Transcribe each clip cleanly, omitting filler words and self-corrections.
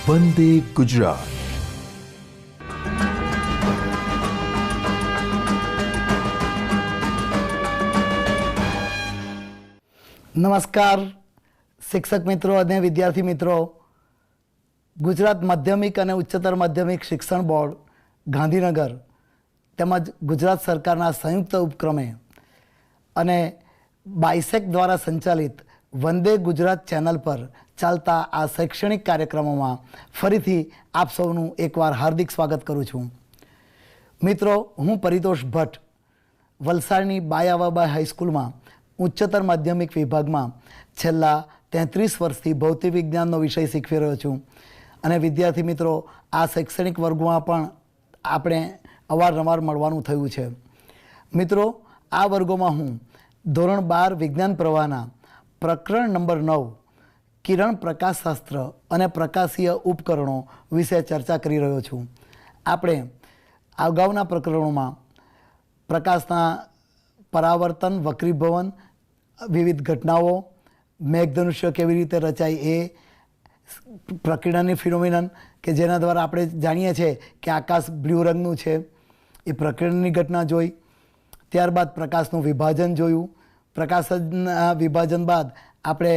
વંદે ગુજરાત। નમસ્કાર શિક્ષક મિત્રો અને વિદ્યાર્થી મિત્રો, ગુજરાત માધ્યમિક અને ઉચ્ચતર માધ્યમિક શિક્ષણ બોર્ડ ગાંધીનગર તેમજ ગુજરાત સરકારના સંયુક્ત ઉપક્રમે અને બાયસેક દ્વારા સંચાલિત વંદે ગુજરાત ચેનલ પર ચાલતા આ શૈક્ષણિક કાર્યક્રમોમાં ફરીથી આપ સૌનું એકવાર હાર્દિક સ્વાગત કરું છું। મિત્રો, હું પરિતોષ ભટ્ટ વલસાડની બાયાવાબા હાઈસ્કૂલમાં ઉચ્ચતર માધ્યમિક વિભાગમાં છેલ્લા 33 વર્ષથી ભૌતિક વિજ્ઞાનનો વિષય શીખવી રહ્યો છું અને વિદ્યાર્થી મિત્રો, આ શૈક્ષણિક વર્ગોમાં પણ આપણે અવારનવાર મળવાનું થયું છે। મિત્રો, આ વર્ગોમાં હું ધોરણ 12 વિજ્ઞાન પ્રવાહના પ્રકરણ નંબર 9 કિરણ પ્રકાશશાસ્ત્ર અને પ્રકાશીય ઉપકરણો વિશે ચર્ચા કરી રહ્યો છું। આપણે અગાઉના પ્રકરણોમાં પ્રકાશના પરાવર્તન, વક્રીભવન, વિવિધ ઘટનાઓ, મેઘધનુષ્ય કેવી રીતે રચાય એ, પ્રકિરણની ફિનોમિનન કે જેના દ્વારા આપણે જાણીએ છીએ કે આકાશ બ્લુ રંગનું છે, એ પ્રકિરણની ઘટના જોઈ। ત્યારબાદ પ્રકાશનું વિભાજન જોયું। પ્રકાશના વિભાજન બાદ આપણે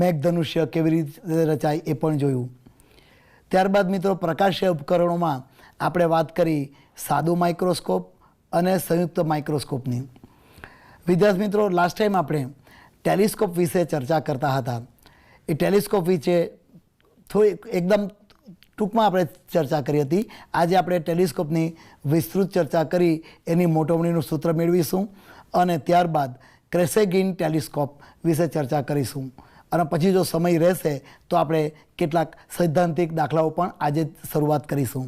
મેઘધનુષ્ય કેવી રીતે રચાય એ પણ જોયું। ત્યારબાદ મિત્રો, પ્રકાશીય ઉપકરણોમાં આપણે વાત કરી સાદું માઇક્રોસ્કોપ અને સંયુક્ત માઇક્રોસ્કોપની। વિદ્યાર્થી મિત્રો, લાસ્ટ ટાઈમ આપણે ટેલિસ્કોપ વિશે ચર્ચા કરતા હતા। એ ટેલિસ્કોપ વિશે થોડી એકદમ ટૂંકમાં આપણે ચર્ચા કરી હતી। આજે આપણે ટેલિસ્કોપની વિસ્તૃત ચર્ચા કરી એની મોટવણીનું સૂત્ર મેળવીશું અને ત્યારબાદ ક્રેસેગિન ટેલિસ્કોપ વિશે ચર્ચા કરીશું અને પછી જો સમય રહેશે તો આપણે કેટલાક સૈદ્ધાંતિક દાખલાઓ પણ આજે શરૂઆત કરીશું।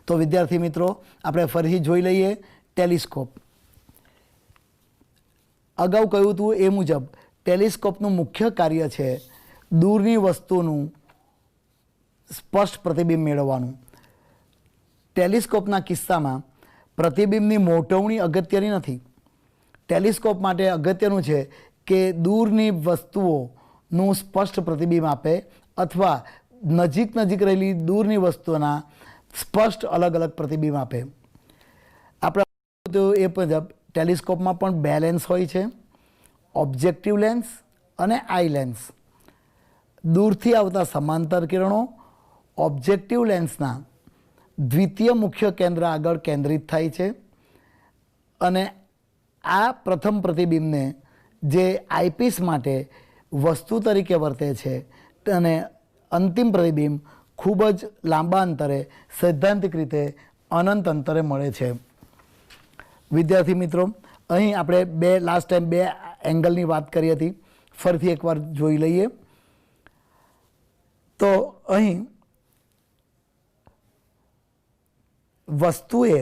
તો વિદ્યાર્થી મિત્રો, આપણે ફરીથી જોઈ લઈએ ટેલિસ્કોપ। અગાઉ કહ્યું હતું એ મુજબ ટેલિસ્કોપનું મુખ્ય કાર્ય છે દૂરની વસ્તુનું સ્પષ્ટ પ્રતિબિંબ મેળવવાનું। ટેલિસ્કોપના કિસ્સામાં પ્રતિબિંબની મોટવણી અગત્યની નથી। ટેલિસ્કોપ માટે અગત્યનું છે કે દૂરની વસ્તુઓનું સ્પષ્ટ પ્રતિબિંબ આપે અથવા નજીક રહેલી દૂરની વસ્તુઓના સ્પષ્ટ અલગ અલગ પ્રતિબિંબ આપે। આપણે એ મુજબ ટેલિસ્કોપમાં પણ 2 લેન્સ હોય છે, ઓબ્જેક્ટિવ લેન્સ અને આઈ લેન્સ। દૂરથી આવતા સમાંતર કિરણો ઓબ્જેક્ટિવ લેન્સના દ્વિતીય મુખ્ય કેન્દ્ર આગળ કેન્દ્રિત થાય છે અને આ પ્રથમ પ્રતિબિંબને જે આઈપીસ માટે વસ્તુ તરીકે વર્તે છે અને અંતિમ પ્રતિબિંબ ખૂબ જ લાંબા અંતરે સૈદ્ધાંતિક રીતે અનંત અંતરે મળે છે। વિદ્યાર્થી મિત્રો, અહીં આપણે લાસ્ટ ટાઈમ 2 એંગલની વાત કરી હતી, ફરીથી એકવાર જોઈ લઈએ। તો અહીં વસ્તુએ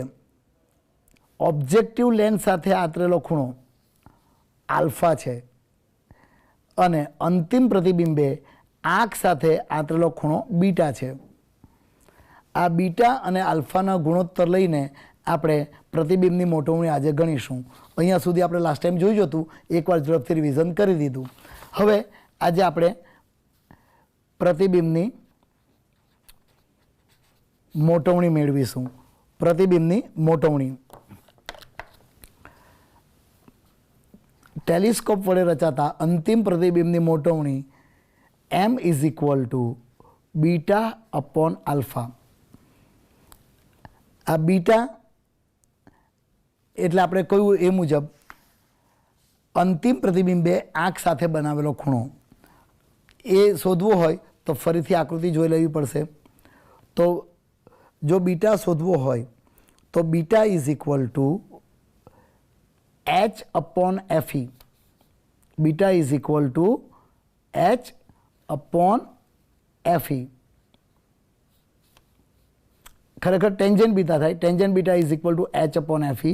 ઓબ્જેક્ટિવ લેન્સ સાથે આંતરેલો ખૂણો આલ્ફા છે અને અંતિમ પ્રતિબિંબે આંખ સાથે આંતરેલો ખૂણો બીટા છે। આ બીટા અને આલ્ફાના ગુણોત્તર લઈને આપણે પ્રતિબિંબની મોટવણી આજે ગણીશું। અહીંયા સુધી આપણે લાસ્ટ ટાઈમ જોયું હતું, એકવાર ઝડપથી રિવિઝન કરી દીધું। હવે આજે આપણે પ્રતિબિંબની મોટવણી મેળવીશું। પ્રતિબિંબની મોટવણી ટેલિસ્કોપ વડે રચાતા અંતિમ પ્રતિબિંબની મોટવણી m = બીટા અપોન આલ્ફા। આ બીટા એટલે આપણે કહ્યું એ મુજબ અંતિમ પ્રતિબિંબે આંખ સાથે બનાવેલો ખૂણો, એ શોધવો હોય તો ફરીથી આકૃતિ જોઈ લેવી પડશે। તો જો બીટા શોધવો હોય તો બીટા = h/fe। Beta = h/fe। ખરેખર ટેન્જન્ટ બીટા થાય, ટેન્જન્ટ બીટા = h/fe,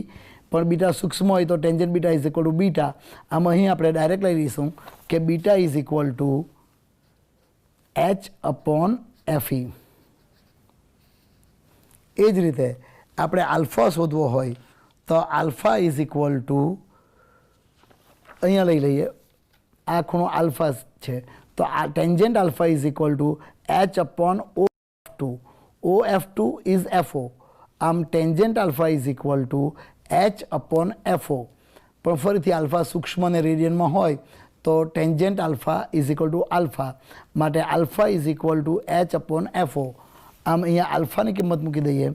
પણ બીટા સૂક્ષ્મ હોય તો ટેન્જન્ટ બીટા = બીટા। આમ અહીં આપણે ડાયરેક્ટ લઈ લઈશું કે બીટા = h/fe। એ જ રીતે આપણે આલ્ફા શોધવો હોય તો આલ્ફા = અહીંયા લઈ લઈએ, આ ખૂણો આલ્ફા છે તો આ tangent alpha = h/o OF2. OF2 is FO. આમ tangent alpha is equal to H/FO. પણ ફરીથી આલ્ફા સૂક્ષ્મ અને રેડિયનમાં હોય તો tangent alpha is equal to alpha, માટે alpha is equal to H/FO. આમ અહીંયા આલ્ફાની કિંમત મૂકી દઈએ,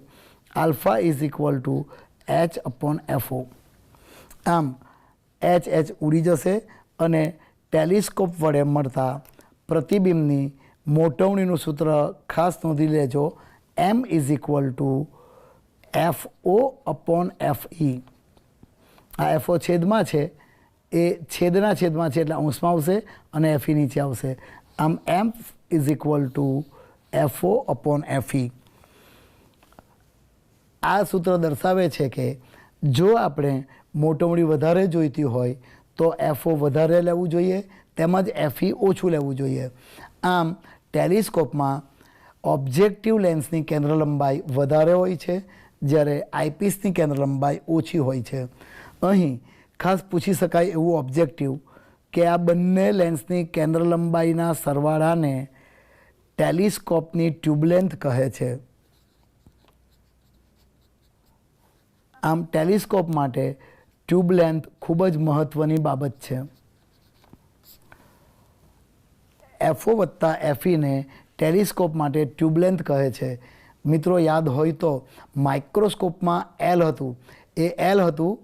alpha is equal to H/FO. આમ H ઉડી જશે અને ટેલિસ્કોપ વડે મળતા પ્રતિબિંબની મોટવણીનું સૂત્ર ખાસ નોંધી લેજો, M is equal two FO/FE. આ FO છેદમાં છે એ છેદના છેદમાં છે એટલે અંશમાં આવશે અને FE નીચે આવશે. આમ M is equal two FO/FE. આ સૂત્ર દર્શાવે છે કે જો આપણે મોટવણી વધારે જોઈતી હોય તો FO વધારે લેવું જોઈએ તેમજ FE ઓછું લેવું જોઈએ. આમ ટેલિસ્કોપમાં ઓબ્જેક્ટિવ લેન્સની કેન્દ્ર લંબાઈ વધારે હોય છે જ્યારે આઈપીસની કેન્દ્ર લંબાઈ ઓછી હોય છે. અહીં ખાસ પૂછી શકાય એવું ઓબ્જેક્ટિવ કે આ બંને લેન્સની કેન્દ્ર લંબાઈના સરવાળાને ટેલિસ્કોપની ટ્યુબલેન્થ કહે છે. આમ ટેલિસ્કોપ માટે ટ્યુબલેન્થ ખૂબ જ મહત્ત્વની બાબત છે. FO વત્તા FE ને ટેલિસ્કોપ માટે ટ્યુબલેન્થ કહે છે. મિત્રો યાદ હોય તો માઇક્રોસ્કોપમાં L હતું, એ L હતું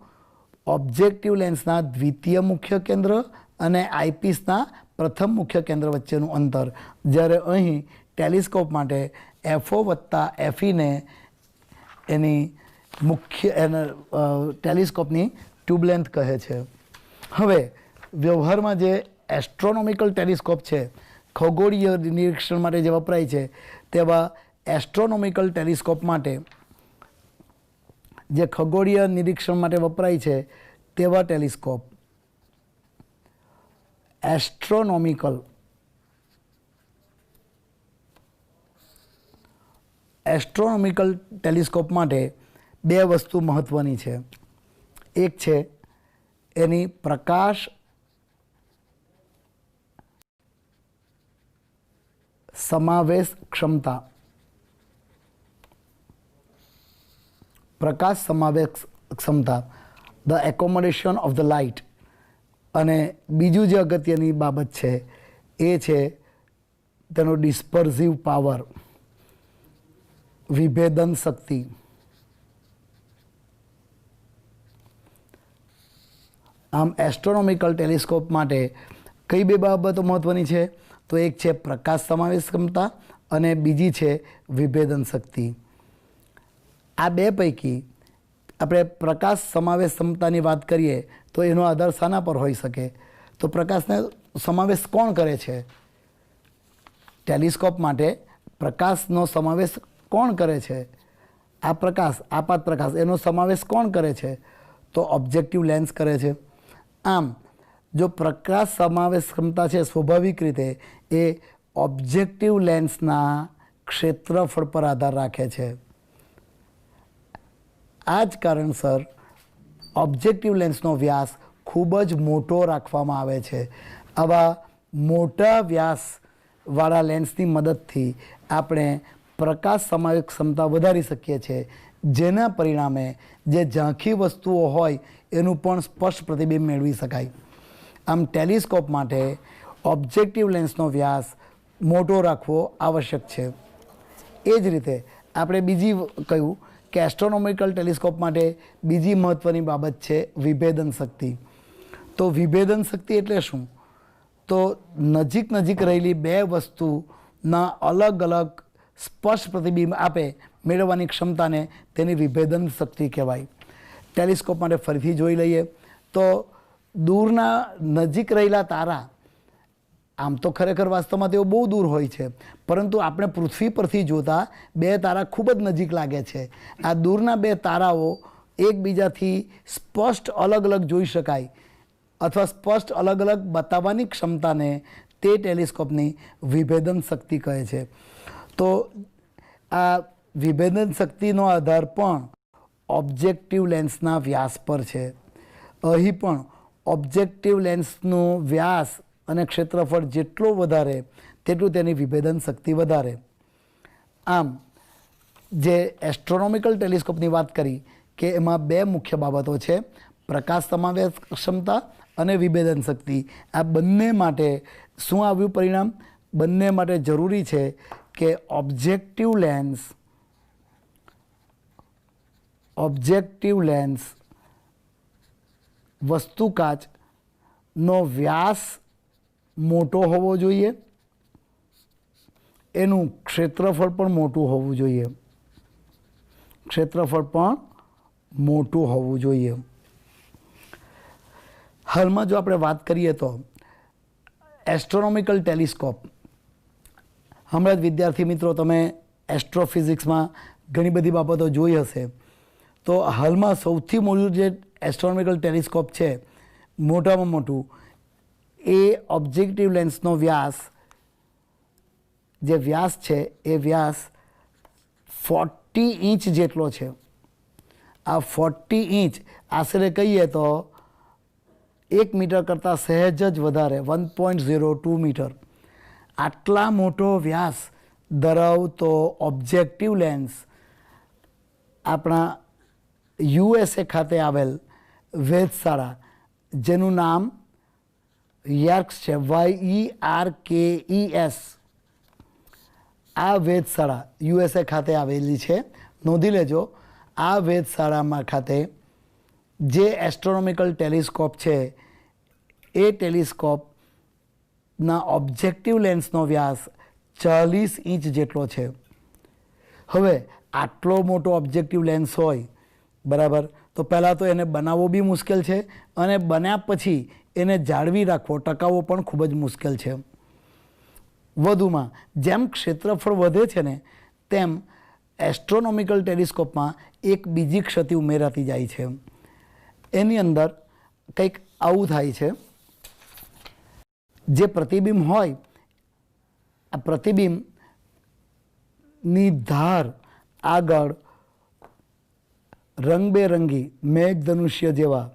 ઓબ્જેક્ટિવ લેન્સના દ્વિતીય મુખ્ય કેન્દ્ર અને આઈપીસના પ્રથમ મુખ્ય કેન્દ્ર વચ્ચેનું અંતર, જ્યારે અહીં ટેલિસ્કોપ માટે FO વત્તા FE ને એની ટેલિસ્કોપની ટ્યુબલેન્થ કહે છે. હવે વ્યવહારમાં જે એસ્ટ્રોનોમિકલ ટેલિસ્કોપ છે, ખગોળીય નિરીક્ષણ માટે જે વપરાય છે, તેવા એસ્ટ્રોનોમિકલ ટેલિસ્કોપ માટે જે ખગોળીય નિરીક્ષણ માટે વપરાય છે તેવા ટેલિસ્કોપ એસ્ટ્રોનોમિકલ ટેલિસ્કોપ માટે બે વસ્તુ મહત્ત્વની છે. એક છે એની પ્રકાશ સમાવેશ ક્ષમતા, the accommodation of the light. અને બીજું જે અગત્યની બાબત છે એ છે તેનો ડિસ્પર્ઝિવ પાવર, વિભેદન શક્તિ. આમ એસ્ટ્રોનોમિકલ ટેલિસ્કોપ માટે કઈ બે બાબતો મહત્ત્વની છે? તો એક છે પ્રકાશ સમાવેશ ક્ષમતા અને બીજી છે વિભેદન શક્તિ. આ બે પૈકી આપણે પ્રકાશ સમાવેશ ક્ષમતાની વાત કરીએ તો એનો આધાર શાના પર હોઈ શકે? તો પ્રકાશને સમાવેશ કોણ કરે છે? ટેલિસ્કોપ માટે પ્રકાશનો સમાવેશ કોણ કરે છે? આ પ્રકાશ, આપાત પ્રકાશ, એનો સમાવેશ કોણ કરે છે? તો ઓબ્જેક્ટિવ લેન્સ કરે છે. આમ જો પ્રકાશ સમાવેશ ક્ષમતા છે સ્વાભાવિક રીતે એ ઓબ્જેક્ટિવ લેન્સના ક્ષેત્રફળ પર આધાર રાખે છે. આ જ કારણસર ઓબ્જેક્ટિવ લેન્સનો વ્યાસ ખૂબ જ મોટો રાખવામાં આવે છે. આવા મોટા વ્યાસવાળા લેન્સની મદદથી આપણે પ્રકાશ સમાવેશ ક્ષમતા વધારી શકીએ છીએ, જેના પરિણામે જે ઝાંખી વસ્તુઓ હોય એનું પણ સ્પષ્ટ પ્રતિબિંબ મેળવી શકાય. આમ ટેલિસ્કોપ માટે ઓબ્જેક્ટિવ લેન્સનો વ્યાસ મોટો રાખવો આવશ્યક છે. એ જ રીતે આપણે બીજી કહ્યું કે એસ્ટ્રોનોમિકલ ટેલિસ્કોપ માટે બીજી મહત્ત્વની બાબત છે વિભેદન શક્તિ. તો વિભેદન શક્તિ એટલે શું? તો નજીક રહેલી બે વસ્તુના અલગ અલગ સ્પષ્ટ પ્રતિબિંબ આપે મેળવવાની ક્ષમતાને તેની વિભેદન શક્તિ કહેવાય. ટેલિસ્કોપ માટે ફરીથી જોઈ લઈએ તો દૂરના નજીક રહેલા તારા, આમ તો ખરેખર વાસ્તવમાં તેઓ બહુ દૂર હોય છે, પરંતુ આપણે પૃથ્વી પરથી જોતા બે તારા ખૂબ જ નજીક લાગે છે. આ દૂરના બે તારાઓ એકબીજાથી સ્પષ્ટ અલગ જોઈ શકાય અથવા સ્પષ્ટ અલગ બતાવવાની ક્ષમતાને તે ટેલિસ્કોપની વિભેદન શક્તિ કહે છે. તો આ વિભેદન શક્તિનો આધાર પણ ઓબ્જેક્ટિવ લેન્સના વ્યાસ પર છે. અહીં પણ ઓબ્જેક્ટિવ લેન્સનો વ્યાસ અને ક્ષેત્રફળ જેટલો વધારે તેટલું તેની વિભેદન શક્તિ વધારે. આમ જે એસ્ટ્રોનોમિકલ ટેલિસ્કોપની વાત કરી કે એમાં બે મુખ્ય બાબતો છે, પ્રકાશ સમાવેશ ક્ષમતા અને વિભેદન શક્તિ. આ બંને માટે શું આવ્યું પરિણામ? બંને માટે જરૂરી છે કે ઓબ્જેક્ટિવ લેન્સ વસ્તુ કાચનો વ્યાસ મોટો હોવો જોઈએ, એનું ક્ષેત્રફળ પણ મોટું હોવું જોઈએ. હાલમાં જો આપણે વાત કરીએ તો એસ્ટ્રોનોમિકલ ટેલિસ્કોપ, હમણાં જ વિદ્યાર્થી મિત્રો તમે એસ્ટ્રોફિઝિક્સમાં ઘણી બધી બાબતો જોઈ હશે, તો હાલમાં સૌથી મોટું જે એસ્ટ્રોનોમિકલ ટેલિસ્કોપ છે, મોટામાં મોટું, એ ઓબ્જેક્ટિવ લેન્સનો વ્યાસ છે એ વ્યાસ 40 ઇંચ જેટલો છે. આ 40 ઇંચ આશરે કહીએ તો 1 મીટર કરતાં સહેજ જ વધારે, 1.02 મીટર. આટલા મોટો વ્યાસ ધરાવતો ઓબ્જેક્ટિવ લેન્સ આપણા USA ખાતે આવેલ વેધશાળા, જેનું નામ YERKES છે, YERKES, આ વેધશાળા USA ખાતે આવેલી છે. નોંધી લેજો, આ વેધશાળામાં ખાતે જે એસ્ટ્રોનોમિકલ ટેલિસ્કોપ છે એ ટેલિસ્કોપના ઓબ્જેક્ટિવ લેન્સનો વ્યાસ 40 ઇંચ જેટલો છે. હવે આટલો મોટો ઓબ્જેક્ટિવ લેન્સ હોય, બરાબર, તો પહેલાં તો એને બનાવવો બી મુશ્કેલ છે અને બન્યા પછી એને જાળવી રાખવો, ટકાવવો પણ ખૂબ જ મુશ્કેલ છે. વધુમાં જેમ ક્ષેત્રફળ વધે છે ને તેમ એસ્ટ્રોનોમિકલ ટેલિસ્કોપમાં એક બીજી ક્ષતિ ઉમેરાતી જાય છે. એની અંદર કંઈક આવું થાય છે, જે પ્રતિબિંબ હોય, આ પ્રતિબિંબની ધાર આગળ રંગબેરંગી મેઘધનુષ્ય જેવા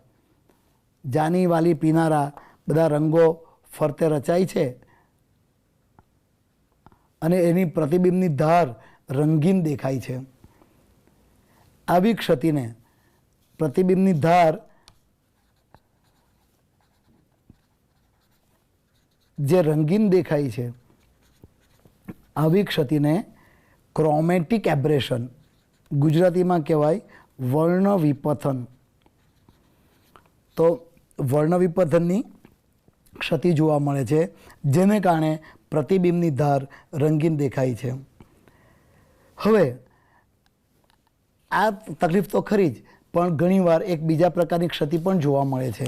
જાની વાલી પીનારા બધા રંગો ફરતે રચાય છે અને એની પ્રતિબિંબની ધાર રંગીન દેખાય છે. આવી ક્ષતિને, પ્રતિબિંબની ધાર જે રંગીન દેખાય છે, આવી ક્ષતિને ક્રોમેટિક એબ્રેશન, ગુજરાતીમાં કહેવાય વર્ણ વિપથન. તો વર્ણ વિપથનની ક્ષતિ જોવા મળે છે, જેને કારણે પ્રતિબિંબની ધાર રંગીન દેખાય છે. હવે આ તકલીફ તો ખરી જ, પણ ઘણીવાર એક બીજા પ્રકારની ક્ષતિ પણ જોવા મળે છે.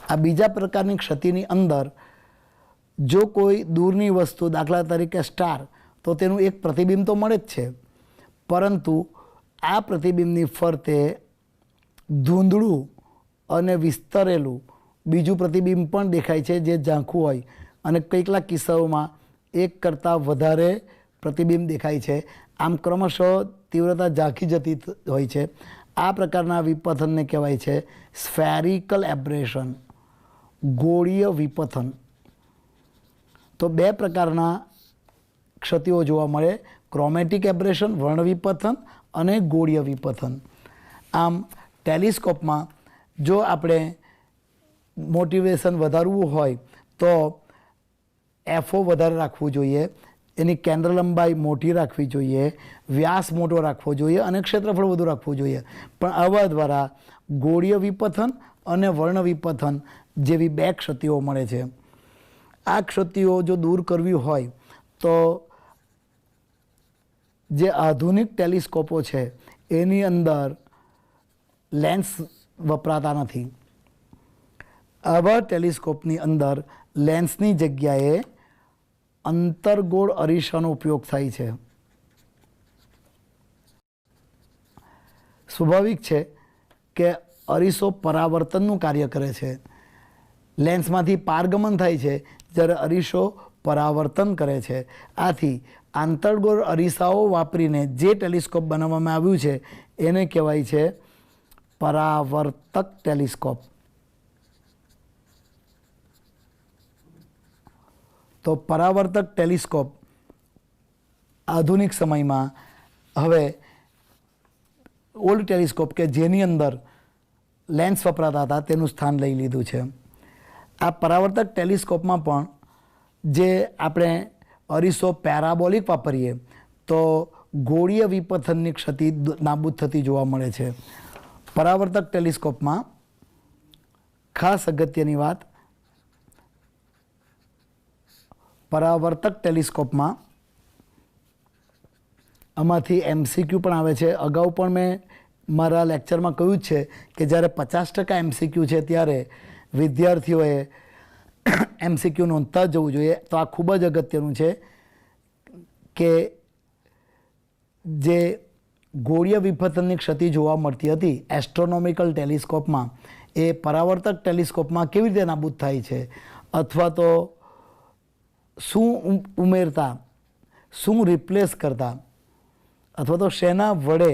આ બીજા પ્રકારની ક્ષતિની અંદર જો કોઈ દૂરની વસ્તુ, દાખલા તરીકે સ્ટાર, તો તેનું એક પ્રતિબિંબ તો મળે જ છે, પરંતુ આ પ્રતિબિંબની ફરતે ધૂંધળું અને વિસ્તરેલું બીજું પ્રતિબિંબ પણ દેખાય છે, જે ઝાંખું હોય, અને કેટલાક કિસ્સાઓમાં એક કરતાં વધારે પ્રતિબિંબ દેખાય છે. આમ ક્રમશઃ તીવ્રતા ઝાંખી જતી હોય છે. આ પ્રકારના વિપથનને કહેવાય છે સ્ફેરિકલ એબ્રેશન, ગોળીય વિપથન. તો બે પ્રકારના ક્ષતિઓ જોવા મળે, ક્રોમેટિક એબ્રેશન, વર્ણ વિપથન, અને ગોળીય વિપથન. આમ ટેલિસ્કોપમાં જો આપણે મોટિવેશન વધારવું હોય તો FO વધારે રાખવું જોઈએ, એની કેન્દ્ર લંબાઈ મોટી રાખવી જોઈએ, વ્યાસ મોટો રાખવો જોઈએ અને ક્ષેત્રફળ વધુ રાખવું જોઈએ. પણ આવા દ્વારા ગોળીય વિપથન અને વર્ણ વિપથન જેવી બે ક્ષતિઓ મળે છે. આ ક્ષતિઓ જો દૂર કરવી હોય તો જે આધુનિક ટેલિસ્કોપો છે એની અંદર લેન્સ વપરાતા નથી. આવા ટેલિસ્કોપની અંદર લેન્સની જગ્યાએ અંતર્ગોળ અરીસાનો ઉપયોગ થાય છે. સ્વાભાવિક છે કે અરીસો પરાવર્તનનું કાર્ય કરે છે. લેન્સમાંથી પારગમન થાય છે, જ્યારે અરીસો પરાવર્તન કરે છે. આથી આંતરગોળ અરીસાઓ વાપરીને જે ટેલિસ્કોપ બનાવવામાં આવ્યું છે એને કહેવાય છે પરાવર્તક ટેલિસ્કોપ. તો પરાવર્તક ટેલિસ્કોપ આધુનિક સમયમાં હવે ઓલ્ડ ટેલિસ્કોપ કે જેની અંદર લેન્સ વપરાતા હતા તેનું સ્થાન લઈ લીધું છે. આ પરાવર્તક ટેલિસ્કોપમાં પણ જે આપણે અરીસો પેરાબોલિક વાપરીએ તો ગોળીય વિપથનની ક્ષતિ નાબૂદ થતી જોવા મળે છે. પરાવર્તક ટેલિસ્કોપમાં ખાસ અગત્યની વાત, પરાવર્તક ટેલિસ્કોપમાં આમાંથી MCQ પણ આવે છે. અગાઉ પણ મેં મારા લેક્ચરમાં કહ્યું જ છે કે જ્યારે 50% MCQ છે ત્યારે વિદ્યાર્થીઓએ MCQ નોંધતા જવું જોઈએ. તો આ ખૂબ જ અગત્યનું છે કે જે ગોળીય વિપથનની ક્ષતિ જોવા મળતી હતી એસ્ટ્રોનોમિકલ ટેલિસ્કોપમાં, એ પરાવર્તક ટેલિસ્કોપમાં કેવી રીતે નાબૂદ થાય છે, અથવા તો શું ઉમેરતા, શું રિપ્લેસ કરતા, અથવા તો શેના વડે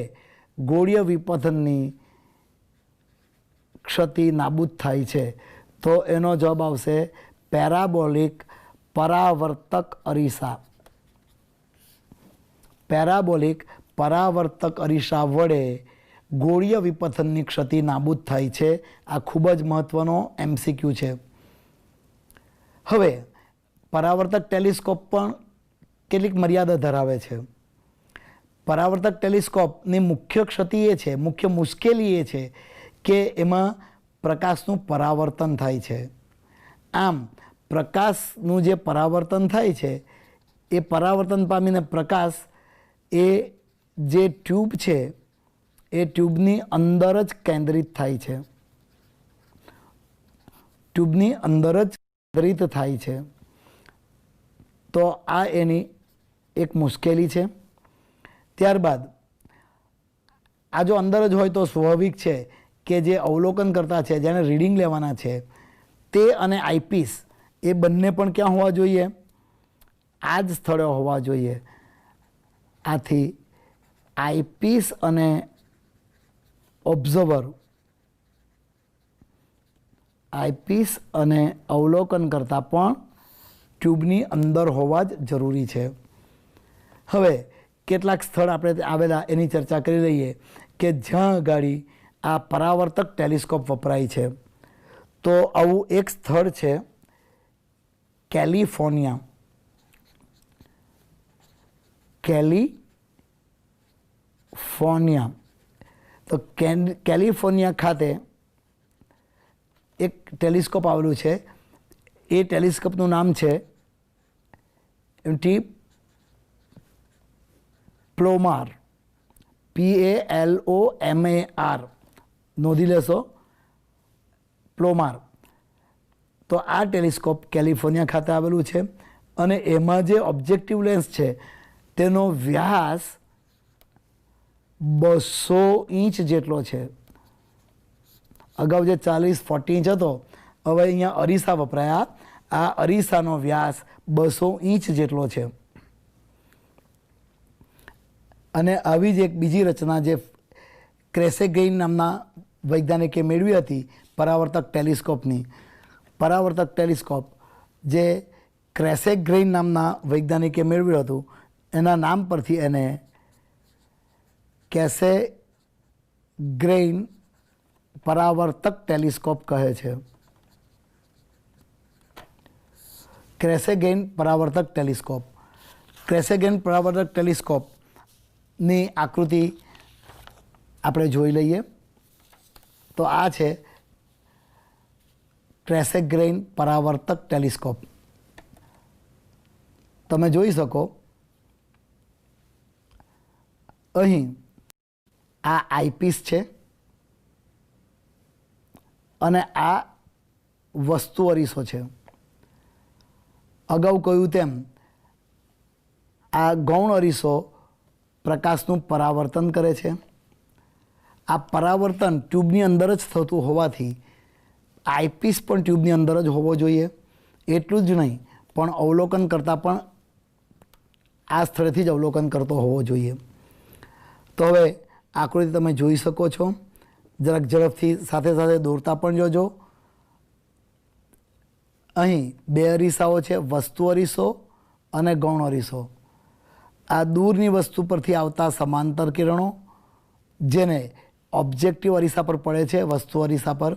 ગોળીય વિપથનની ક્ષતિ નાબૂદ થાય છે. તો એનો જવાબ આવશે પેરાબોલિક પરાવર્તક અરીસા. પેરાબોલિક પરાવર્તક અરીસા વડે ગોળીય વિપથનની ક્ષતિ નાબૂદ થાય છે. આ ખૂબ જ મહત્ત્વનો MCQ છે. હવે પરાવર્તક ટેલિસ્કોપ પણ કેટલીક મર્યાદા ધરાવે છે. પરાવર્તક ટેલિસ્કોપની મુખ્ય ક્ષતિ એ છે, મુખ્ય મુશ્કેલી એ છે કે એમાં પ્રકાશનું પરાવર્તન થાય છે. આમ પ્રકાશનું જે પરાવર્તન થાય છે એ પરાવર્તન પામીને પ્રકાશ એ જે ટ્યુબ છે એ ટ્યુબની અંદર જ કેન્દ્રિત થાય છે, ટ્યુબની અંદર જ કેન્દ્રિત થાય છે. તો આ એની એક મુશ્કેલી છે. ત્યારબાદ આ જો અંદર જ હોય તો સ્વાભાવિક છે કે જે અવલોકન કરતા છે, જેને રીડિંગ લેવાના છે, તે અને આઈપીસ એ બંને પણ ક્યાં હોવા જોઈએ? આ જ સ્થળે હોવા જોઈએ. આથી આઈપીસ અને ઓબ્ઝર્વર, આઈપીસ અને અવલોકન કરતા પણ ટ્યુબની અંદર હોવા જ જરૂરી છે. હવે કેટલાક સ્થળ આપણે આવેલા એની ચર્ચા કરી લઈએ કે જ્યાં આગળ આ પરાવર્તક ટેલિસ્કોપ વપરાય છે. તો આવું એક સ્થળ છે કેલિફોર્નિયા. તો કેલિફોર્નિયા ખાતે એક ટેલિસ્કોપ આવેલું છે. એ ટેલિસ્કોપનું નામ છે પ્લોમાર, PALOMAR. નોંધી લેશો, પ્લોમાર. તો આ ટેલિસ્કોપ કેલિફોર્નિયા ખાતે આવેલું છે અને એમાં જે ઓબ્જેક્ટિવ લેન્સ છે તેનો વ્યાસ 200 ઇંચ જેટલો છે. અગાઉ જે 40-40 ઇંચ હતો, હવે અહીંયા અરીસા વપરાયા. આ અરીસાનો વ્યાસ 200 ઇંચ જેટલો છે. અને આવી જ એક બીજી રચના જે ક્રેસેગ્રેઇન નામના વૈજ્ઞાનિકે મેળવી હતી પરાવર્તક ટેલિસ્કોપની, પરાવર્તક ટેલિસ્કોપ જે ક્રેસેગ્રેઇન નામના વૈજ્ઞાનિકે મેળવ્યું હતું, એના નામ પરથી એને કેસેગ્રેઇન પરાવર્તક ટેલિસ્કોપ કહે છે. ક્રેસેગ્રેઇન પરાવર્તક ટેલિસ્કોપ. ક્રેસેગ્રેઇન પરાવર્તક ટેલિસ્કોપની આકૃતિ આપણે જોઈ લઈએ. તો આ છે ક્રેસેગ્રેઇન પરાવર્તક ટેલિસ્કોપ. તમે જોઈ શકો અહીં આ આઈપીસ છે અને આ વસ્તુ અરીસો છે. અગાઉ કહ્યું તેમ આ ગૌણ અરીસો પ્રકાશનું પરાવર્તન કરે છે. આ પરાવર્તન ટ્યુબની અંદર જ થતું હોવાથી આઈપીસ પણ ટ્યુબની અંદર જ હોવો જોઈએ. એટલું જ નહીં, પણ અવલોકન કરતાં પણ આ સ્થળેથી જ અવલોકન કરતો હોવો જોઈએ. તો હવે આકૃતિ તમે જોઈ શકો છો. જરાક ઝડપથી સાથે સાથે દોરતા પણ જોજો. અહીં બે અરીસાઓ છે, વસ્તુ અરીસો અને ગૌણ અરીસો. આ દૂરની વસ્તુ પરથી આવતા સમાંતર કિરણો જેને ઓબ્જેક્ટિવ અરીસા પર પડે છે, વસ્તુ અરીસા પર,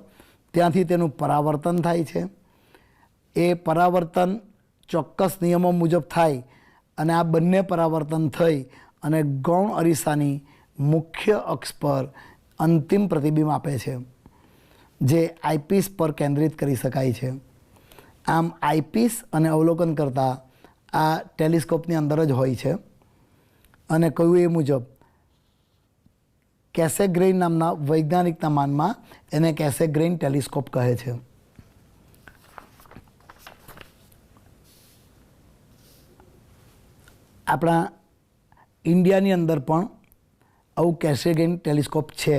ત્યાંથી તેનું પરાવર્તન થાય છે. એ પરાવર્તન ચોક્કસ નિયમો મુજબ થાય અને આ બંને પરાવર્તન થઈ અને ગૌણ અરીસાની મુખ્ય અક્ષ પર અંતિમ પ્રતિબિંબ આપે છે, જે આઈપીસ પર કેન્દ્રિત કરી શકાય છે. આમ આઈપીસ અને અવલોકન કરતાં આ ટેલિસ્કોપની અંદર જ હોય છે. અને કહ્યું એ મુજબ કેસેગ્રેઇન નામના વૈજ્ઞાનિકના માનમાં એને કેસેગ્રેઇન ટેલિસ્કોપ કહે છે. આપણા ઇન્ડિયાની અંદર પણ આવું કેસેગ્રેઇન ટેલિસ્કોપ છે.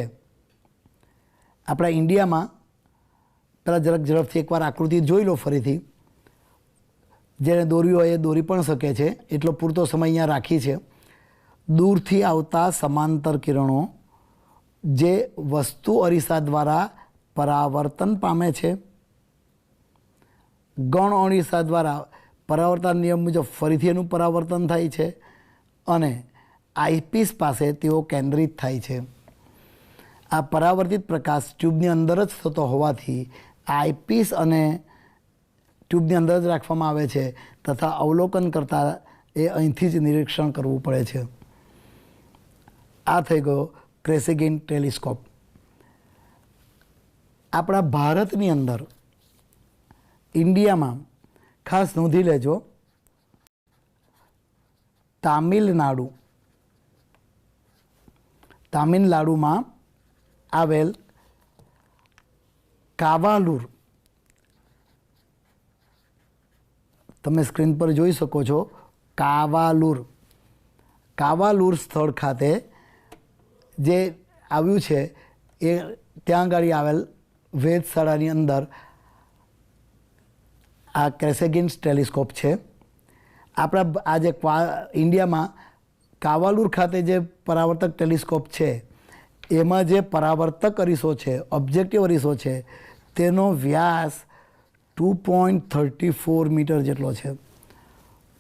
આપણા ઇન્ડિયામાં પહેલાં જરાક ઝડપથી એકવાર આકૃતિ જોઈ લો ફરીથી. જેને દોરી હોય એ દોરી પણ શકે છે, એટલો પૂરતો સમય અહીંયા રાખી છે. દૂરથી આવતા સમાંતર કિરણો જે વસ્તુ અરીસા દ્વારા પરાવર્તન પામે છે, ગૌણ અરીસા દ્વારા પરાવર્તન નિયમ મુજબ ફરીથી એનું પરાવર્તન થાય છે અને આઈપીસ પાસે તેઓ કેન્દ્રિત થાય છે. આ પરાવર્તિત પ્રકાશ ટ્યુબની અંદર જ થતો હોવાથી આઈપીસ અને ટ્યુબની અંદર જ રાખવામાં આવે છે તથા અવલોકન કરતાં એ અહીંથી જ નિરીક્ષણ કરવું પડે છે. આ થઈ ગયો કેસેગ્રેઇન ટેલિસ્કોપ. આપણા ભારતની અંદર ઇન્ડિયામાં ખાસ નોંધી લેજો, તામિલનાડુમાં આવેલ કાવાલુર, તમે સ્ક્રીન પર જોઈ શકો છો, કાવાલુર સ્થળ ખાતે જે આવ્યું છે એ ત્યાં આગળ આવેલ વેધશાળાની અંદર આ કેસેગ્રેઇન ટેલિસ્કોપ છે. આપણા આ જે ઇન્ડિયામાં કાવાલુર ખાતે જે પરાવર્તક ટેલિસ્કોપ છે એમાં જે પરાવર્તક અરીસો છે, ઓબ્જેક્ટિવ અરીસો છે, તેનો વ્યાસ 2.34 મીટર જેટલો છે.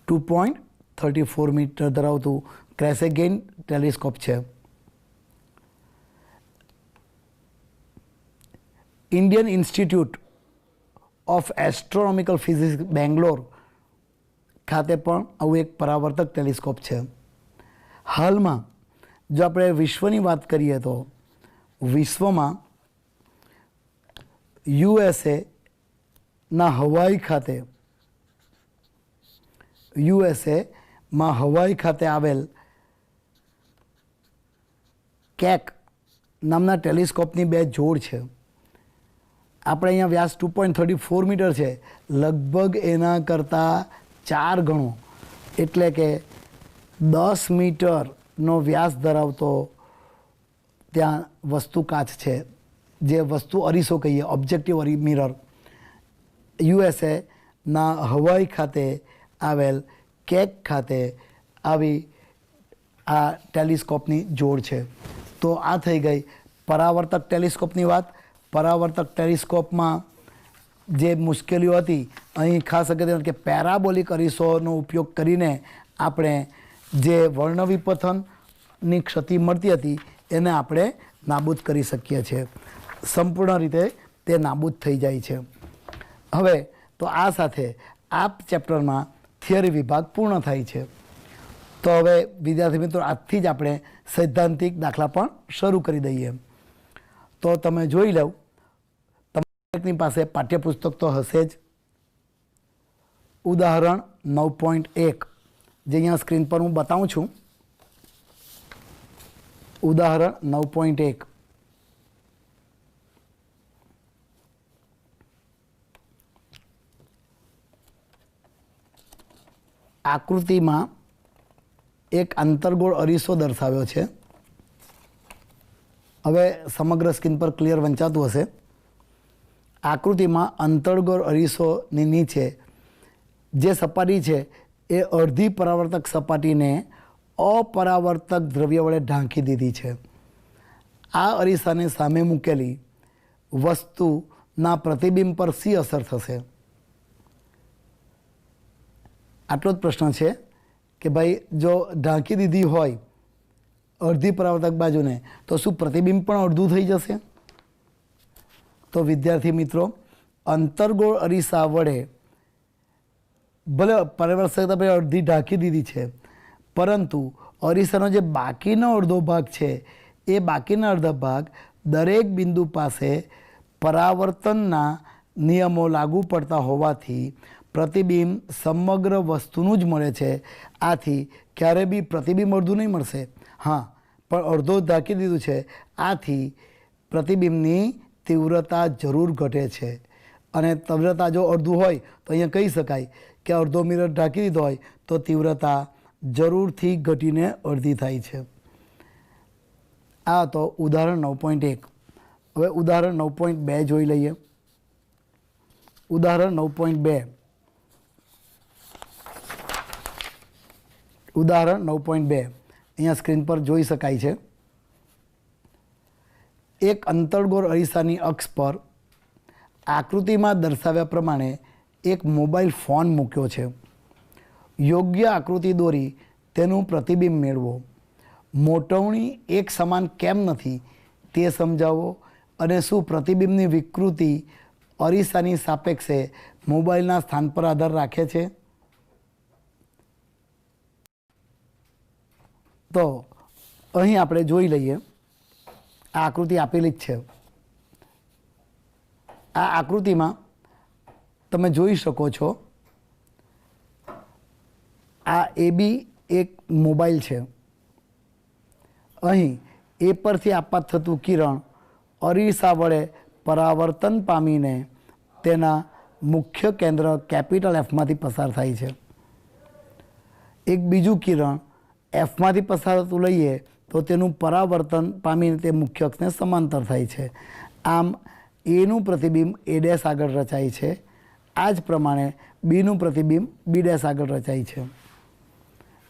2.34 મીટર ધરાવતું કેસેગ્રેઇન ટેલિસ્કોપ છે. Indian institute of astronomical physics Bangalore ખાતે પણ આવું એક પરાવર્તક ટેલિસ્કોપ છે. હાલમાં જો આપણે વિશ્વની વાત કરીએ તો વિશ્વમાં યુએસએમાં હવાઈ ખાતે આવેલ કેક નામના ટેલિસ્કોપની બે જોડ છે. આપણે અહીંયા વ્યાસ 2.34 મીટર છે, લગભગ એના કરતાં 4 ગણો એટલે કે 10 મીટરનો વ્યાસ ધરાવતો ત્યાં વસ્તુ કાચ છે, જે વસ્તુ અરીસો કહીએ, ઓબ્જેક્ટિવ મિરર. યુએસએના હવાઈ ખાતે આવેલ કેક ખાતે આવી આ ટેલિસ્કોપની જોડ છે. તો આ થઈ ગઈ પરાવર્તક ટેલિસ્કોપની વાત. પરાવર્તક ટેલિસ્કોપમાં જે મુશ્કેલીઓ હતી, અહીં ખાસ અગત્યનું કે પેરાબોલિક અરીસોનો ઉપયોગ કરીને આપણે જે વર્ણવિપથનની ક્ષતિ મળતી હતી એને આપણે નાબૂદ કરી શકીએ છીએ. સંપૂર્ણ રીતે તે નાબૂદ થઈ જાય છે. હવે તો આ સાથે આ ચેપ્ટરમાં થિયરી વિભાગ પૂર્ણ થાય છે. તો હવે વિદ્યાર્થી મિત્રો, આજથી જ આપણે સૈદ્ધાંતિક દાખલા પણ શરૂ કરી દઈએ. તો તમે જોઈ લો, તમારી પાસે પાઠ્યપુસ્તક તો હશે જ. ઉદાહરણ 9.1 જે અહીંયા સ્ક્રીન પર હું બતાવું છું. ઉદાહરણ 9.1 આકૃતિમાં એક અંતર્ગોળ અરીસો દર્શાવ્યો છે. હવે સમગ્ર સ્ક્રીન પર ક્લિયર વંચાતું હશે. આકૃતિમાં અંતર્ગોળ અરીસોની નીચે જે સપાટી છે એ અડધી પરાવર્તક સપાટીને અપરાવર્તક દ્રવ્ય વડે ઢાંકી દીધી છે. આ અરીસાને સામે મૂકેલી વસ્તુના પ્રતિબિંબ પર શી અસર થશે? આટલો જ પ્રશ્ન છે કે ભાઈ જો ઢાંકી દીધી હોય અડધી પરાવર્તક બાજુને તો શું પ્રતિબિંબ પણ અડધું થઈ જશે? તો વિદ્યાર્થી મિત્રો, અંતર્ગોળ અરીસા વડે ભલે પરાવર્તકતા આપણે અડધી ઢાંકી દીધી છે, પરંતુ અરીસાનો જે બાકીનો અડધો ભાગ છે એ બાકીના અડધા ભાગ દરેક બિંદુ પાસે પરાવર્તનના નિયમો લાગુ પડતા હોવાથી પ્રતિબિંબ સમગ્ર વસ્તુનું જ મળે છે. આથી ક્યારે બી પ્રતિબિંબ અડધું નહીં મળશે. હા, પણ અડધો ઢાંકી દીધું છે, આથી પ્રતિબિંબની તીવ્રતા જરૂર ઘટે છે. અને તીવ્રતા જો અડધું હોય તો અહીંયા કહી શકાય કે અડધો મિરર ઢાંકી દીધો હોય તો તીવ્રતા જરૂરથી ઘટીને અડધી થાય છે. આ તો ઉદાહરણ 9.1. હવે ઉદાહરણ 9.2 જોઈ લઈએ. ઉદાહરણ 9.2. ઉદાહરણ 9.2 અહીંયા સ્ક્રીન પર જોઈ શકાય છે. એક અંતર્ગોળ અરીસાની અક્ષ પર આકૃતિમાં દર્શાવ્યા પ્રમાણે એક મોબાઈલ ફોન મૂક્યો છે. યોગ્ય આકૃતિ દોરી તેનું પ્રતિબિંબ મેળવો. મોટવણી એક સમાન કેમ નથી તે સમજાવો. અને શું પ્રતિબિંબની વિકૃતિ અરીસાની સાપેક્ષે મોબાઈલના સ્થાન પર આધાર રાખે છે? તો અહીં આપણે જોઈ લઈએ. આ આકૃતિ આપેલી જ છે. આ આકૃતિમાં તમે જોઈ શકો છો, આ AB એક મોબાઈલ છે. અહીં એ પરથી આપાત થતું કિરણ અરીસા વડે પરાવર્તન પામીને તેના મુખ્ય કેન્દ્ર કેપિટલ Fમાંથી પસાર થાય છે. એક બીજું કિરણ Fમાંથી પસાર થતું લઈએ તો તેનું પરાવર્તન પામીને તે મુખ્ય અક્ષને સમાંતર થાય છે. આમ એનું પ્રતિબિંબ A' આગળ રચાય છે. આ જ પ્રમાણે બીનું પ્રતિબિંબ B' આગળ રચાય છે.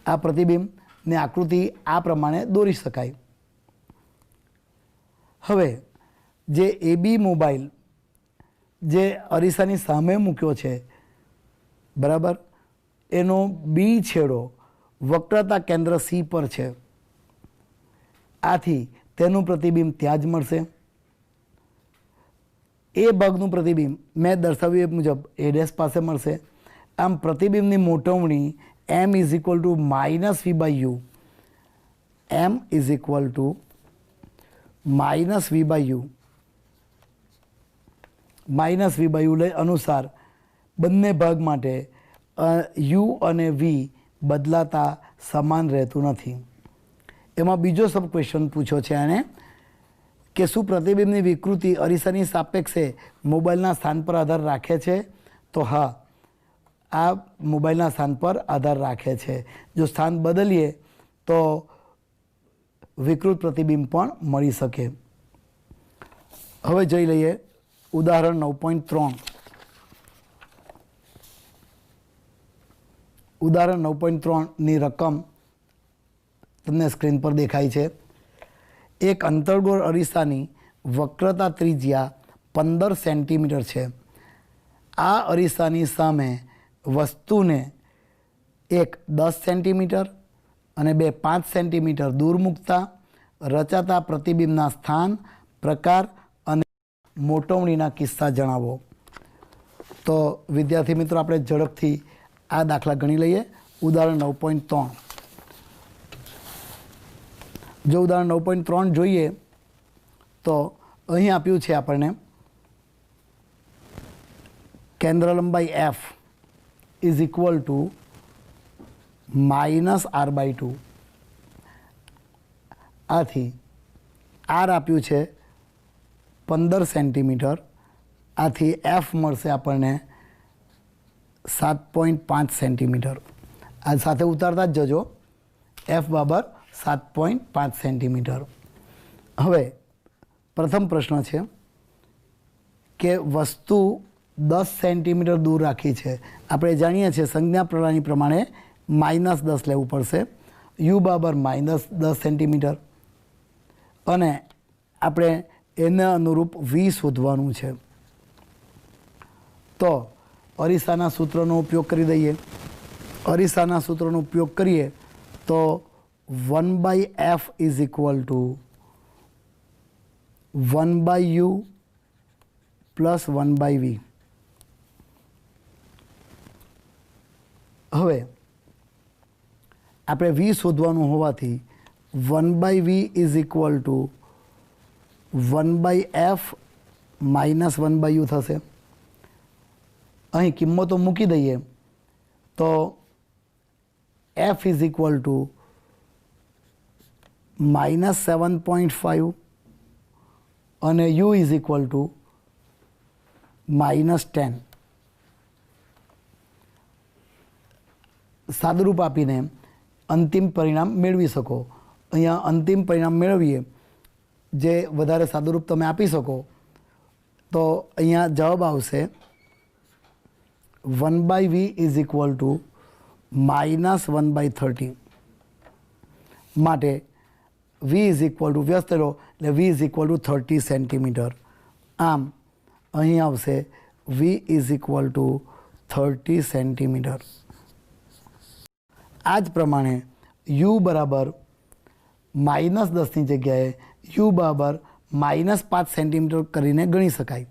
આ પ્રતિબિંબની આકૃતિ આ પ્રમાણે દોરી શકાય. હવે જે AB મોબાઈલ જે અરીસાની સામે મૂક્યો છે, બરાબર, એનો B છેડો વક્રતા કેન્દ્ર C પર છે. આથી તેનું પ્રતિબિંબ ત્યાં જ મળશે. એ ભાગનું પ્રતિબિંબ મેં દર્શાવ્યું એ મુજબ A' પાસે મળશે. આમ પ્રતિબિંબની મોટવણી M = -V/U. M = -V/U. -V/U લઈ અનુસાર બંને ભાગ માટે U અને V બદલાતા સમાન રહેતું નથી. એમાં બીજો સબ ક્વેશ્ચન પૂછ્યો છે આને કે શું પ્રતિબિંબની વિકૃતિ અરીસાની સાપેક્ષે મોબાઈલના સ્થાન પર આધાર રાખે છે? તો હા, આ મોબાઈલના સ્થાન પર આધાર રાખે છે. જો સ્થાન બદલીએ તો વિકૃત પ્રતિબિંબ પણ મળી શકે. હવે જોઈ લઈએ ઉદાહરણ 9.3. ઉદાહરણ 9.3ની રકમ તમને સ્ક્રીન પર દેખાય છે. એક અંતર્ગોળ અરીસાની વક્રતા ત્રિજ્યા 15 સેન્ટીમીટર છે. આ અરીસાની સામે વસ્તુને એક 10 સેન્ટીમીટર અને બે 5 સેન્ટીમીટર દૂર મૂકતા રચાતા પ્રતિબિંબના સ્થાન, પ્રકાર અને મોટવણીના કિસ્સા જણાવો. તો વિદ્યાર્થી મિત્રો, આપણે ઝડપથી આ દાખલા ગણી લઈએ. ઉદાહરણ 9.3. જો ઉદાહરણ 9.3 જોઈએ તો અહીં આપ્યું છે આપણને કેન્દ્ર લંબાઈ F = -R/2. આથી R આપ્યું છે 15 સેન્ટીમીટર. આથી F મળશે આપણને 7.5 સેન્ટીમીટર. આ સાથે ઉતારતા જ જજો. F = 7.5 centimetre. હવે પ્રથમ પ્રશ્ન છે કે વસ્તુ 10 સેન્ટીમીટર દૂર રાખી છે. આપણે જાણીએ છીએ સંજ્ઞા પ્રણાલી પ્રમાણે -10 લેવું પડશે. U = -10 સેન્ટીમીટર અને આપણે એને અનુરૂપ V શોધવાનું છે. તો અરીસાના સૂત્રનો ઉપયોગ કરી દઈએ. અરીસાના સૂત્રનો ઉપયોગ કરીએ તો 1/f is equal two 1/u plus 1/v. હવે આપણે v શોધવાનું હોવાથી 1/v is equal two 1/f minus 1/u થશે. અહીં કિંમતો મૂકી દઈએ તો f ઇઝ ઇક્વલ ટુ -7.5 અને u ઇઝ ઇક્વલ ટુ -10. સાદુરૂપ આપીને અંતિમ પરિણામ મેળવી શકો. અહીંયા અંતિમ પરિણામ મેળવીએ જે વધારે સાદુરૂપ તમે આપી શકો તો અહીંયા જવાબ આવશે 1/v ઇઝ ઇક્વલ ટુ -1/30. માટે v ઇઝ ઇક્વલ ટુ વ્યસ્ત લો એટલે v is equal two 30 centimetre. આમ અહીં આવશે v is equal two 30 centimetre. આ જ પ્રમાણે u બરાબર -10ની જગ્યાએ u બરાબર -5 સેન્ટીમીટર કરીને ગણી શકાય.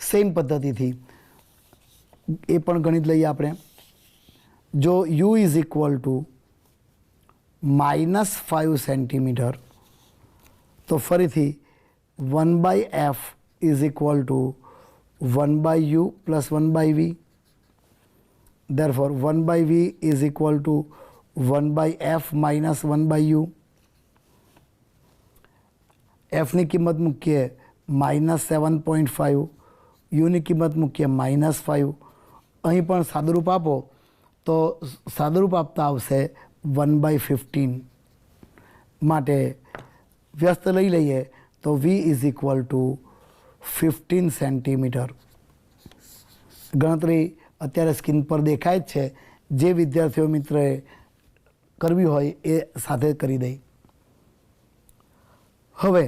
સેમ પદ્ધતિથી એ પણ ગણિત લઈએ આપણે. જો u is equal two -5 centimetre તો ફરીથી 1/f is equal two 1/u plus 1/v. therefore 1/v is equal to 1/f minus 1/u. f ની કિંમત મૂકીએ -7.5, u ની કિંમત મૂકીએ -5. અહીં પણ સાદુરૂપ આપો તો સાદુરૂપ આપતા આવશે 1/15. માટે વ્યસ્ત લઈ લઈએ તો v is equal two 15 centimetre. ગણતરી અત્યારે સ્ક્રીન પર દેખાય જ છે. જે વિદ્યાર્થીઓ મિત્રએ કરવી હોય એ સાથે કરી દઈ. હવે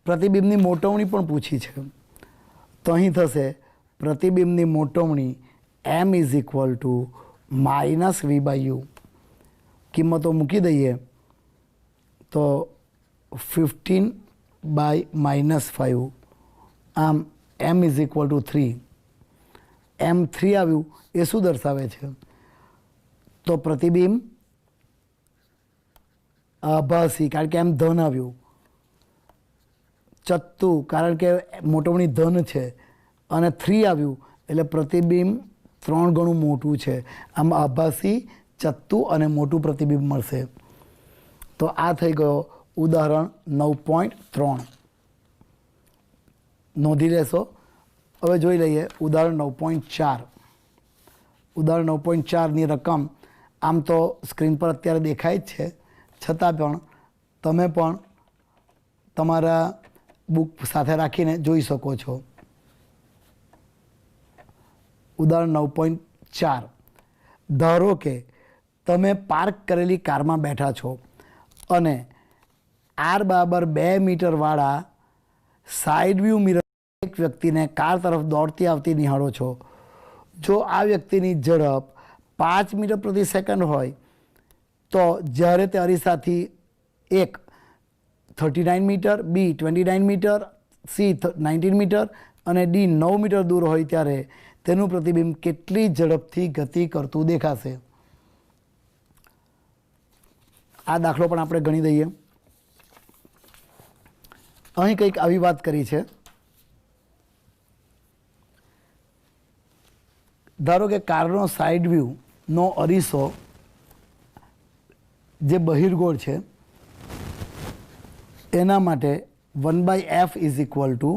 પ્રતિબિંબની મોટવણી પણ પૂછી છે તો અહીં થશે પ્રતિબિંબની મોટવણી m is equal two -v/u. કિંમતો મૂકી દઈએ તો 15/-5. આમ m is equal two 3. m 3 આવ્યું એ શું દર્શાવે છે તો પ્રતિબિંબ આભાસી, કારણ કે એમ ધન આવ્યું. ચત્તુ, કારણ કે મોટવણી ધન છે અને 3 આવ્યું એટલે પ્રતિબિંબ 3 ગણું મોટું છે. આમ આભાસી, ચત્તુ અને મોટું પ્રતિબિંબ મળશે. તો આ થઈ ગયો ઉદાહરણ 9.3. નોંધી લેશો. હવે જોઈ લઈએ ઉદાહરણ 9.4. ઉદાહરણ 9.4ની રકમ આમ તો સ્ક્રીન પર અત્યારે દેખાય જ છે, છતાં પણ તમે પણ તમારા બુક સાથે રાખીને જોઈ શકો છો. ઉદાહરણ 9.4. ધારો કે તમે પાર્ક કરેલી કારમાં બેઠા છો અને r બરાબર 2 મીટરવાળા સાઇડ વ્યૂ મિરર એક વ્યક્તિને કાર તરફ દોડતી આવતી નિહાળો છો. જો આ વ્યક્તિની ઝડપ 5 મીટર પ્રતિ સેકન્ડ હોય તો જ્યારે તે અરીસાથી એક 39 મીટર, બી 29 મીટર, સી 19 મીટર અને ડી 9 મીટર દૂર હોય ત્યારે તેનું પ્રતિબિંબ કેટલી ઝડપથી ગતિ કરતું દેખાશે. આ દાખલો પણ આપણે ગણી દઈએ. અહીં કંઈક આવી વાત કરી છે. ધારો કે કારનો સાઇડ વ્યૂનો અરીસો જે બહિર્ગોળ છે એના માટે 1/f is equal two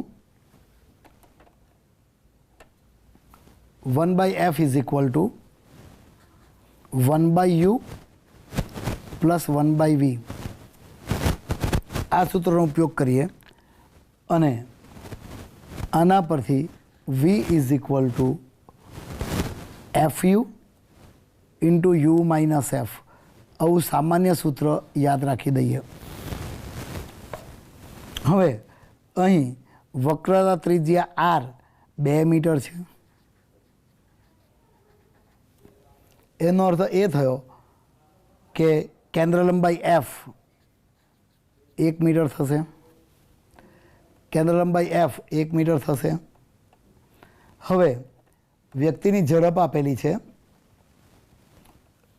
1/u plus 1/v. આ સૂત્રનો ઉપયોગ કરીએ અને આના પરથી v is equal to fu into u minus f આવું સામાન્ય સૂત્ર યાદ રાખી દઈએ. હવે અહીં વક્રતા ત્રિજ્યા r 2 મીટર છે એનો અર્થ એ થયો કે કેન્દ્ર લંબાઈ એફ 1 મીટર થશે, કેન્દ્ર લંબાઈ એફ 1 મીટર થશે. હવે વ્યક્તિની ઝડપ આપેલી છે,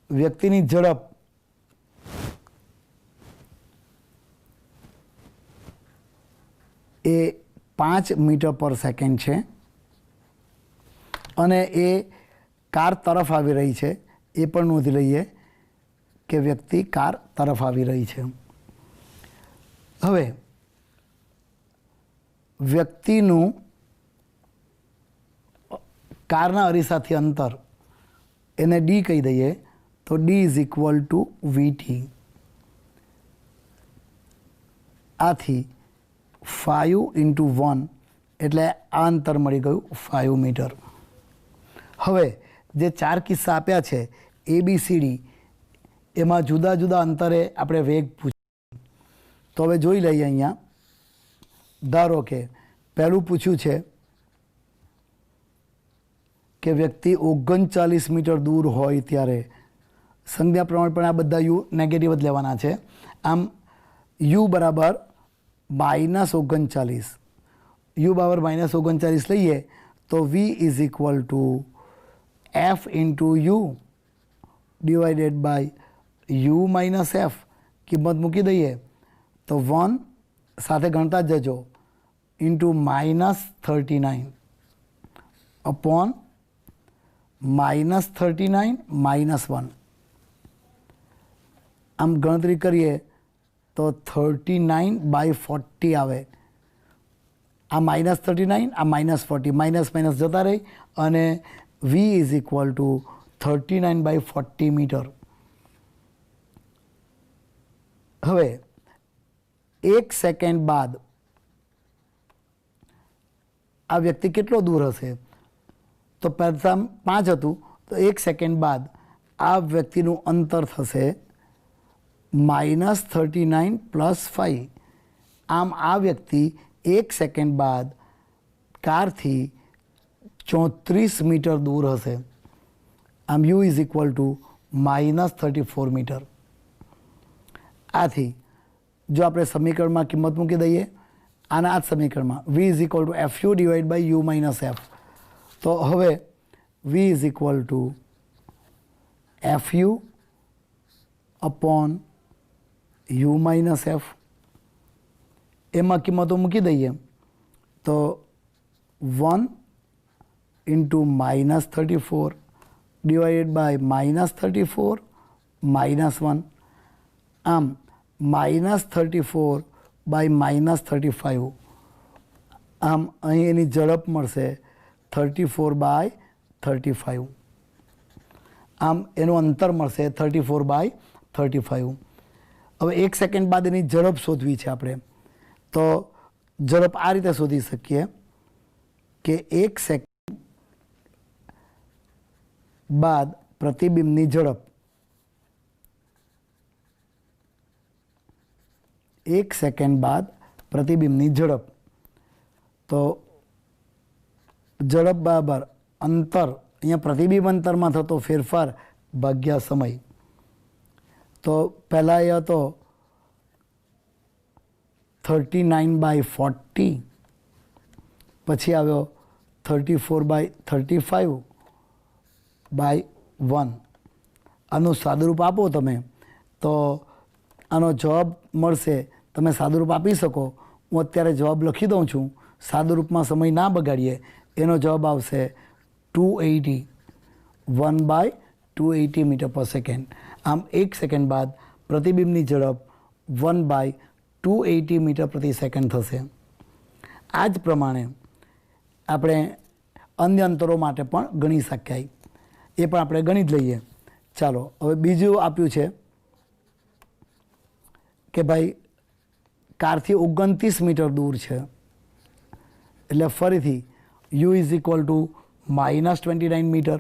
વ્યક્તિની ઝડપ એ 5 મીટર પર સેકન્ડ છે અને એ કાર તરફ આવી રહી છે. એ પણ નોંધી લઈએ કે વ્યક્તિ કાર તરફ આવી રહી છે. હવે વ્યક્તિનું કારના અરીસાથી અંતર એને ડી કહી દઈએ તો ડી ઇઝ ઇક્વલ ટુ વીટી. આથી 5 × 1 એટલે આ અંતર મળી ગયું 5 મીટર. હવે જે 4 કિસ્સા આપ્યા છે ABCD, એમાં જુદા જુદા અંતરે આપણે વેગ પૂછ્યો. તો હવે જોઈ લઈએ. અહીંયા ધારો કે પહેલું પૂછ્યું છે કે વ્યક્તિ 39 મીટર દૂર હોય ત્યારે સંજ્ઞા પ્રમાણે પણ આ બધા યુ નેગેટિવ જ લેવાના છે. આમ યુ બરાબર -39, યુ બરાબર -39 લઈએ તો V is equal to F × U divided by U - F. કિંમત મૂકી દઈએ તો 1 સાથે ગણતા જ જજો × -39 અપોન -39 - 1. આમ ગણતરી કરીએ તો 39/40 આવે. આ -39, આ -40, માઇનસ જતા રહી અને V is equal to 39/40 metre. હવે 1 સેકન્ડ બાદ આ વ્યક્તિ કેટલો દૂર હશે? તો પ્રથમ 5 હતું, તો 1 સેકન્ડ બાદ આ વ્યક્તિનું અંતર થશે -39 + 5. આમ આ વ્યક્તિ 1 સેકન્ડ બાદ કારથી 34 મીટર દૂર હશે. આમ U is equal to -34 metre. આથી જો આપણે સમીકરણમાં કિંમત મૂકી દઈએ આના આ જ સમીકરણમાં V is equal to FU divide by U - F. તો હવે V is equal to FU upon U - F. એમાં કિંમતો મૂકી દઈએ તો 1 × -34 ડિવાઇડેડ બાય -34 -1. આમ -34 બાય -35. આમ અહીં એની ઝડપ મળશે 34/35. આમ એનું અંતર મળશે 34/35. હવે 1 સેકન્ડ બાદ એની ઝડપ શોધવી છે આપણે. તો ઝડપ આ રીતે શોધી શકીએ કે 1 સેકન્ડ બાદ પ્રતિબિંબની ઝડપ, 1 સેકન્ડ બાદ પ્રતિબિંબની ઝડપ. તો ઝડપ બરાબર અંતર, અહીંયા પ્રતિબિંબ અંતરમાં થતો ફેરફાર ભાગ્યા સમય. તો પહેલાં એ હતો 39/40, પછી આવ્યો 34/35/1. આનું સાદુરૂપ આપો તમે તો આનો જવાબ મળશે. તમે સાદુરૂપ આપી શકો. હું અત્યારે જવાબ લખી દઉં છું, સાદુરૂપમાં સમય ના બગાડીએ. એનો જવાબ આવશે 280, 1/280 મીટર પર સેકન્ડ. આમ 1 સેકન્ડ બાદ પ્રતિબિંબની ઝડપ 1/280 મીટર પ્રતિ સેકન્ડ થશે. આ જ પ્રમાણે આપણે અન્ય અંતરો માટે પણ ગણી શકાય. એ પણ આપણે ગણી જ લઈએ. ચાલો હવે બીજું આપ્યું છે કે ભાઈ કારથી 29 મીટર દૂર છે. એટલે ફરીથી U is equal to -29 metre.